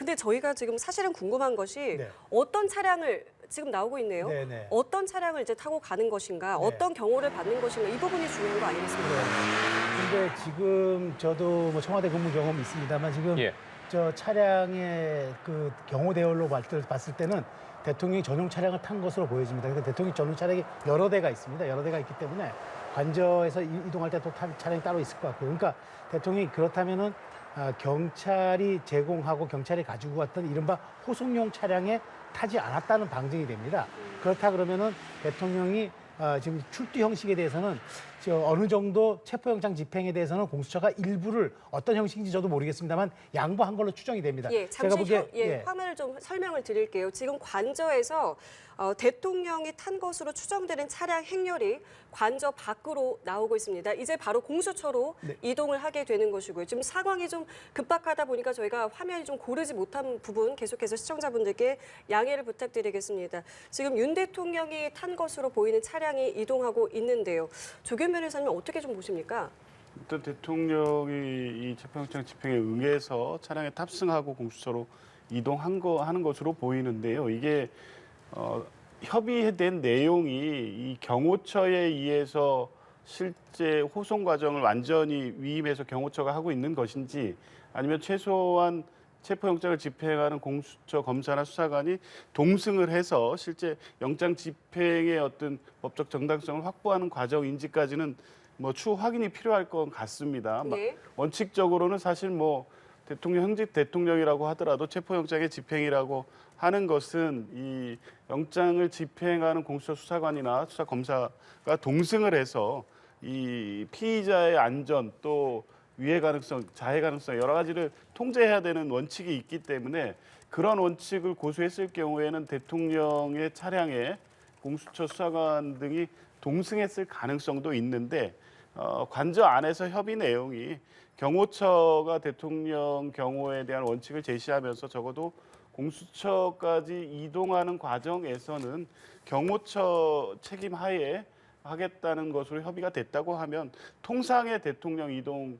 근데 저희가 지금 사실은 궁금한 것이 네. 어떤 차량을 지금 나오고 있네요. 네네. 어떤 차량을 이제 타고 가는 것인가, 네. 어떤 경호를 받는 것인가 이 부분이 중요한 거 아니겠습니까? 근데 지금 저도 뭐 청와대 근무 경험이 있습니다만 지금 예. 저 차량의 그 경호 대열로 봤을 때는 대통령이 전용 차량을 탄 것으로 보여집니다. 그러니까 대통령 전용 차량이 여러 대가 있습니다. 여러 대가 있기 때문에 관저에서 이동할 때 또 차량이 따로 있을 것 같고요. 그러니까 대통령이 그렇다면은 경찰이 제공하고 경찰이 가지고 왔던 이른바 호송용 차량에 타지 않았다는 방증이 됩니다. 그렇다 그러면은 대통령이 지금 출두 형식에 대해서는 어느 정도 체포영장 집행에 대해서는 공수처가 일부를 어떤 형식인지 저도 모르겠습니다만 양보한 걸로 추정이 됩니다. 예, 잠시 보기에, 화면을 좀 설명을 드릴게요. 지금 관저에서 대통령이 탄 것으로 추정되는 차량 행렬이 관저 밖으로 나오고 있습니다. 이제 바로 공수처로 네. 이동을 하게 되는 것이고요. 지금 상황이 좀 급박하다 보니까 저희가 화면이 좀 고르지 못한 부분 계속해서 시청자분들께 양해를 부탁드리겠습니다. 지금 윤 대통령이 탄 것으로 보이는 차량이 이동하고 있는데요. 조규현 변호사님 어떻게 좀 보십니까? 일단 대통령이 이 체포영장 집행에 응해서 차량에 탑승하고 공수처로 하는 것으로 보이는데요. 이게 협의된 내용이 이 경호처에 의해서 실제 호송 과정을 완전히 위임해서 경호처가 하고 있는 것인지 아니면 최소한 체포영장을 집행하는 공수처 검사나 수사관이 동승을 해서 실제 영장 집행의 어떤 법적 정당성을 확보하는 과정인지까지는 뭐 추후 확인이 필요할 것 같습니다. 네. 원칙적으로는 사실 뭐 현직 대통령이라고 하더라도 체포영장의 집행이라고 하는 것은 이 영장을 집행하는 공수처 수사관이나 수사검사가 동승을 해서 이 피의자의 안전 또 위해 가능성, 자해 가능성 여러 가지를 통제해야 되는 원칙이 있기 때문에 그런 원칙을 고수했을 경우에는 대통령의 차량에 공수처 수사관 등이 동승했을 가능성도 있는데 관저 안에서 협의 내용이 경호처가 대통령 경호에 대한 원칙을 제시하면서 적어도 공수처까지 이동하는 과정에서는 경호처 책임 하에 하겠다는 것으로 협의가 됐다고 하면 통상의 대통령 이동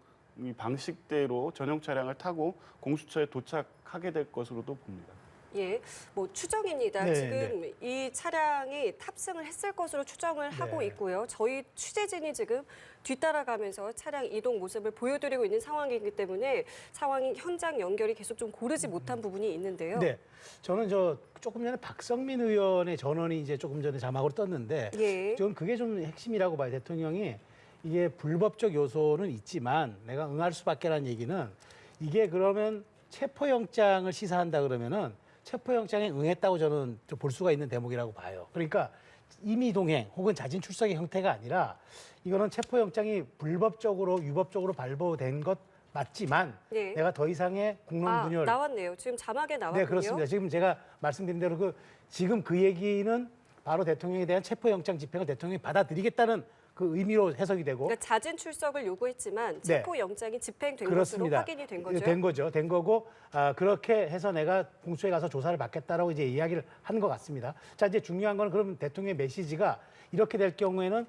방식대로 전용 차량을 타고 공수처에 도착하게 될 것으로도 봅니다. 예, 뭐 추정입니다. 네, 지금 이 차량이 탑승을 했을 것으로 추정을 하고 네. 있고요. 저희 취재진이 지금 뒤따라가면서 차량 이동 모습을 보여드리고 있는 상황이기 때문에 상황이 현장 연결이 계속 좀 고르지 못한 부분이 있는데요. 네. 저는 조금 전에 박성민 의원의 전원이 이제 조금 전에 자막으로 떴는데 예. 저는 그게 좀 핵심이라고 봐요. 대통령이 이게 불법적 요소는 있지만 내가 응할 수밖에라는 얘기는 이게 그러면 체포영장을 시사한다 그러면은 체포영장에 응했다고 저는 좀 볼 수가 있는 대목이라고 봐요. 그러니까 임의동행 혹은 자진 출석의 형태가 아니라 이거는 체포영장이 불법적으로 유법적으로 발부된 것 맞지만 네. 내가 더 이상의 국론분열 나왔네요. 지금 자막에 나왔군요. 네, 그렇습니다. 지금 제가 말씀드린 대로 지금 그 얘기는 바로 대통령에 대한 체포영장 집행을 대통령이 받아들이겠다는 그 의미로 해석이 되고. 그러니까 자진 출석을 요구했지만 네. 체포 영장이 집행된 그렇습니다. 것으로 확인이 된 거죠. 된 거고 그렇게 해서 내가 공수처에 가서 조사를 받겠다라고 이제 이야기를 한 것 같습니다. 자, 이제 중요한 건 그럼 대통령의 메시지가 이렇게 될 경우에는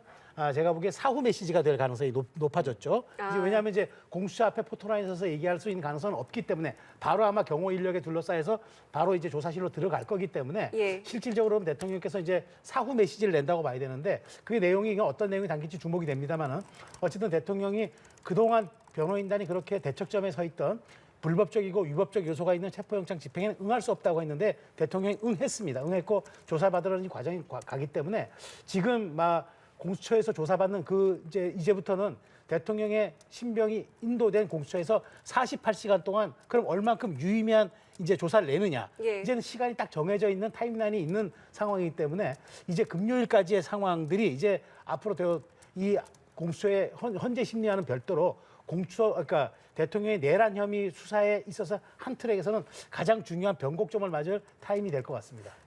제가 보기에 사후 메시지가 될 가능성이 높아졌죠. 왜냐하면 이제 공수처 앞에 포토라인에 서서 얘기할 수 있는 가능성은 없기 때문에 바로 아마 경호 인력에 둘러싸여서 바로 이제 조사실로 들어갈 거기 때문에 예. 실질적으로 대통령께서 이제 사후 메시지를 낸다고 봐야 되는데 그 내용이 어떤 내용이 담길지 주목이 됩니다만은 어쨌든 대통령이 그동안 변호인단이 그렇게 대척점에 서 있던 불법적이고 위법적 요소가 있는 체포영장 집행에는 응할 수 없다고 했는데 대통령이 응했습니다. 응했고 조사받으려는 과정이 가기 때문에 지금 공수처에서 조사받는 이제부터는 대통령의 신병이 인도된 공수처에서 48시간 동안 그럼 얼만큼 유의미한 이제 조사를 내느냐. 예. 이제는 시간이 딱 정해져 있는 타임라인이 있는 상황이기 때문에 이제 금요일까지의 상황들이 이제 앞으로 이 공수처의 헌재 심리와는 별도로 그러니까 대통령의 내란 혐의 수사에 있어서 한 트랙에서는 가장 중요한 변곡점을 맞을 타임이 될 것 같습니다.